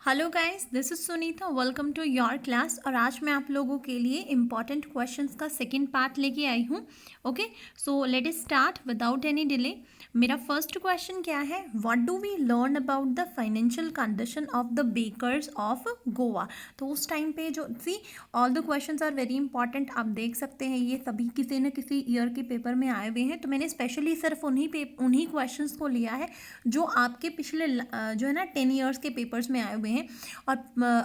Hello guys, this is Sunita. Welcome to your class. और आज मैं आप लोगों के लिए इम्पॉर्टेंट क्वेश्चंस का सेकंड पार्ट लेके आई हूँ। Okay, so let's start without any delay. मेरा फर्स्ट क्वेश्चन क्या है? What do we learn about the financial condition of the bakers of Goa. तो उस टाइम पे जो see all the questions are very important. आप देख सकते हैं ये सभी किसी न किसी ईयर के पेपर में आए हुए हैं। तो मैंने स्पेशली सिर्फ उन्हीं क्वेश्चंस को लिया है जो आपके पिछले जो है ना 10 ईयर्स के पेपर्स में आए हुए हैं। और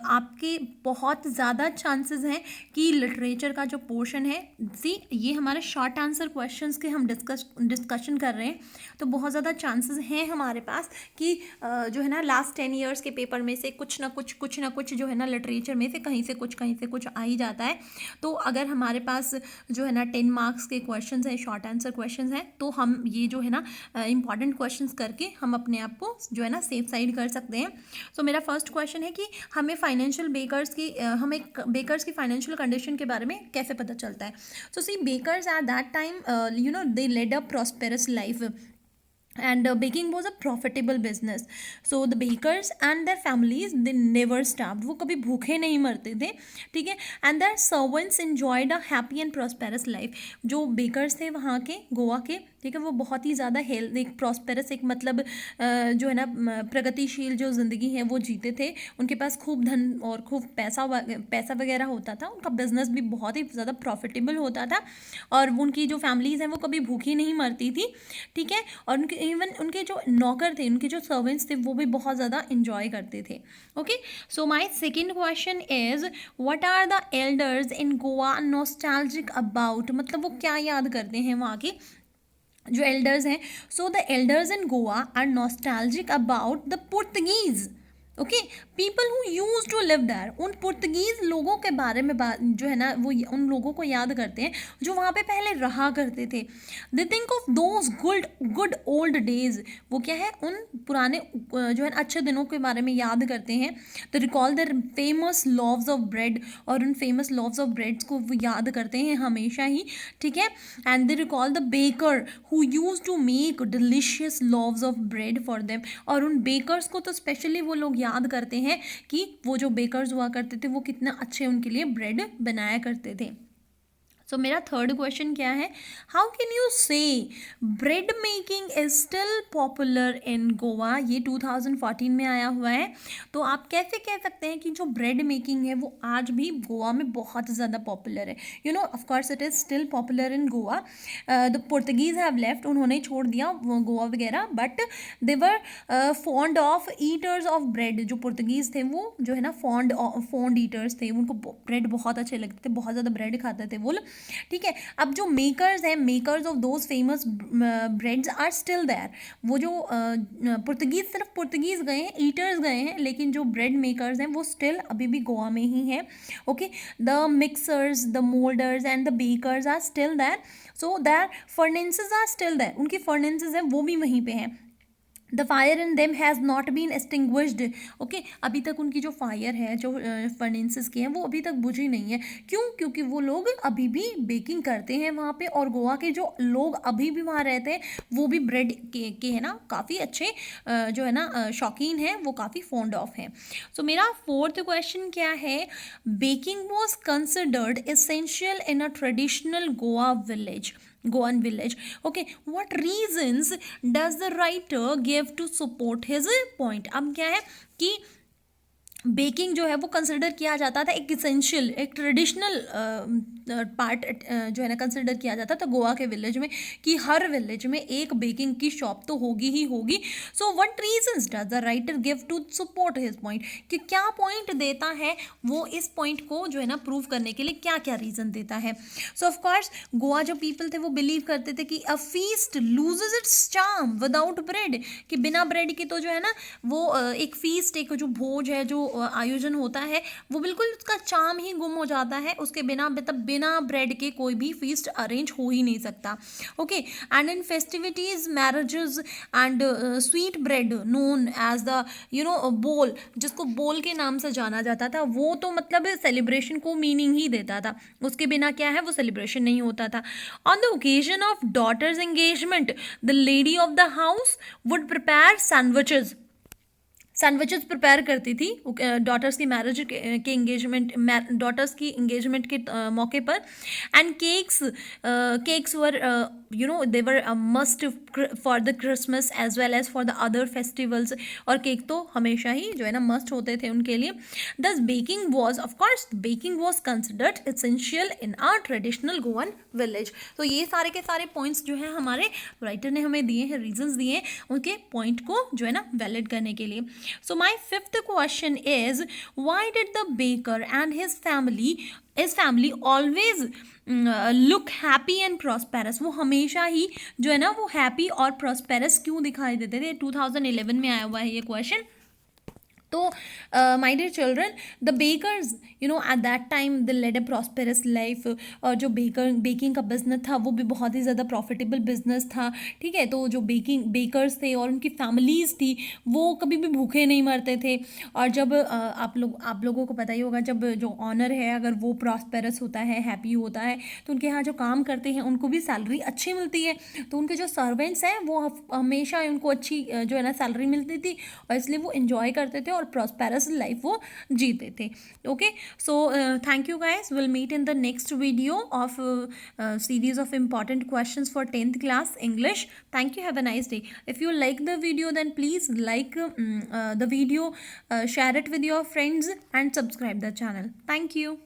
आपके बहुत ज़्यादा चांसेस हैं कि लिटरेचर का जो पोर्शन है, सी ये हमारे शॉर्ट आंसर क्वेश्चंस के हम डिस्कशन कर रहे हैं। तो बहुत ज़्यादा चांसेस हैं हमारे पास कि जो है ना लास्ट 10 ईयर्स के पेपर में से कुछ ना कुछ जो है ना लिटरेचर में से कहीं से कुछ आ ही जाता है। तो अगर हमारे पास जो है ना 10 मार्क्स के क्वेश्चंस हैं, शॉर्ट आंसर क्वेश्चंस हैं, तो हम ये जो है ना इंपॉर्टेंट क्वेश्चंस करके हम अपने आप को जो है ना सेफ साइड कर सकते हैं। सो मेरा फर्स्ट क्वेश्चन है कि हमें हमें बेकर्स की फाइनेंशियल कंडीशन के बारे में कैसे पता चलता है। So see bakers at that time they led a prosperous life and baking was a profitable business. So the bakers and their families, they never starved. वो कभी भूखे नहीं मरते थे, ठीक है। and their servants enjoyed a happy and prosperous life. जो bakers थे वहाँ के गोवा के, ठीक है, वो बहुत ही ज़्यादा हेल्थ एक प्रॉस्पेरस एक मतलब जो है ना प्रगतिशील जो ज़िंदगी है वो जीते थे। उनके पास खूब धन और खूब पैसा वगैरह होता था। उनका बिजनेस भी बहुत ही ज़्यादा प्रॉफिटेबल होता था और उनकी जो फैमिलीज़ हैं वो कभी भूखी नहीं मरती थी, ठीक है। और उनके इवन उनके जो नौकर थे, उनके जो सर्वेंट्स थे, वो भी बहुत ज़्यादा इंजॉय करते थे। Okay, so my second question is what are the elders in Goa nostalgic about. मतलब वो क्या याद करते हैं वहाँ के जो एल्डर्स हैं। So the elders in Goa are nostalgic about the Portuguese. Okay, people who use to live there. उन पुर्तगीज लोगों के बारे में जो है ना वो उन लोगों को याद करते हैं जो वहाँ पे पहले रहा करते थे। They think of those good old days. वो क्या है, उन पुराने जो है अच्छे दिनों के बारे में याद करते हैं। तो recall the famous loaves of bread, और उन फेमस लॉव्स ऑफ ब्रेड्स को वो याद करते हैं हमेशा ही, ठीक है। And they recall the baker who use to make delicious loaves of bread for them. और उन बेकर्स को तो स्पेशली वो लोग याद करते हैं कि वो जो बेकर्स हुआ करते थे वो कितना अच्छे उनके लिए ब्रेड बनाया करते थे। सो मेरा थर्ड क्वेश्चन क्या है? हाउ कैन यू से bread making is still popular in Goa. ये 2014 में आया हुआ है। तो आप कैसे कह सकते हैं कि जो ब्रेड मेकिंग है वो आज भी गोवा में बहुत ज़्यादा पॉपुलर है? You know, of course it is still popular in Goa. The Portuguese have left, उन्होंने छोड़ दिया गोवा वगैरह, but they were fond of eaters of bread. जो पुर्तगीज थे वो जो है ना फॉन्ड ईटर्स थे, उनको ब्रेड बहुत अच्छे लगते थे, बहुत ज़्यादा ब्रेड खाते थे वो लोग, ठीक है। अब जो मेकर्स हैं, makers of those famous breads are still there. वो जो पुर्तगीज, सिर्फ पुर्तगीज गए हैं, ईटर्स गए हैं, लेकिन जो ब्रेड मेकर्स हैं वो स्टिल अभी भी गोवा में ही हैं। Okay, the mixers, the moulders and the bakers are still there. So there furnaces are still there. उनकी फर्नेसेस हैं वो भी वहीं पे हैं। The fire in them has not been extinguished. Okay, अभी तक उनकी जो फायर है, जो फर्नेसेस की हैं, वो अभी तक बुझी नहीं है। क्यों? क्योंकि वो लोग अभी भी बेकिंग करते हैं वहाँ पे, और गोवा के जो लोग अभी भी वहाँ रहते हैं वो भी ब्रेड के है ना काफ़ी अच्छे जो है ना शौकीन हैं, वो काफ़ी फॉन्ड ऑफ हैं। सो मेरा फोर्थ क्वेश्चन क्या है? Baking was considered essential in a traditional Goan village. Okay, what reasons does the writer give to support his point? अब क्या है कि बेकिंग जो है वो कंसिडर किया जाता था एक इसेंशियल, एक ट्रेडिशनल पार्ट जो है ना कंसिडर किया जाता था गोवा के विलेज में, कि हर विलेज में एक बेकिंग की शॉप तो होगी ही होगी। So what reasons does the writer give to support his point? कि क्या पॉइंट देता है वो इस पॉइंट को जो है ना प्रूव करने के लिए, क्या क्या रीजन देता है? सो ऑफ कोर्स गोवा जो पीपल थे वो बिलीव करते थे कि अ feast loses it's charm without bread. कि बिना ब्रेड के तो जो है ना वो एक फीस्ट, एक जो भोज है, जो आयोजन होता है, वो बिल्कुल उसका चार्म ही गुम हो जाता है। उसके बिना, मतलब बिना ब्रेड के कोई भी फीस्ट अरेंज हो ही नहीं सकता। Okay, and in festivities, marriages and sweet bread known as the bol, जिसको बोल के नाम से जाना जाता था, वो तो मतलब सेलिब्रेशन को मीनिंग ही देता था। उसके बिना क्या है, वो सेलिब्रेशन नहीं होता था। On the occasion of daughters engagement, the lady of the house would prepare sandwiches. Sandwiches prepare करती थी डॉटर्स की मैरिज के एंगेजमेंट, डॉटर्स की एंगेजमेंट के मौके पर. And cakes were they were must for the Christmas as well as for the other festivals. और cake तो हमेशा ही जो है ना मस्ट होते थे उनके लिए. दस baking was of course baking was considered essential in are traditional Goan village. तो ये सारे के सारे पॉइंट्स जो है हमारे राइटर ने हमें दिए हैं, रीजंस दिए हैं उनके पॉइंट को जो है ना वैलिड करने के लिए. So my fifth question is, why did the baker and his family always look happy and prosperous? वो हमेशा ही जो है ना वो हैप्पी और प्रॉस्पेरस क्यों दिखाई देते थे? 2011 में आया हुआ है ये क्वेश्चन. तो my dear children, the bakers at that time they led a prosperous life. और जो बेकिंग का बिजनेस था वो भी बहुत ही ज़्यादा प्रॉफिटेबल बिजनेस था. ठीक है, तो जो बेकर्स थे और उनकी फैमिलीज़ थी वो कभी भी भूखे नहीं मरते थे. और जब आप लोगों को पता ही होगा, जब जो ऑनर है अगर वो प्रॉस्पेरस होता है, हैप्पी होता है, तो उनके यहाँ जो काम करते हैं उनको भी सैलरी अच्छी मिलती है. तो उनके जो सर्वेंट्स हैं वो हमेशा उनको अच्छी जो है ना सैलरी मिलती थी, और इसलिए वो इन्जॉय करते थे और प्रॉस्पेरस लाइफ वो जीते थे. Okay, so thank you guys, will meet in the next video of series of important questions for 10th class English. Thank you, have a nice day. If you like the video, then please like the video, share it with your friends and subscribe the channel. Thank you.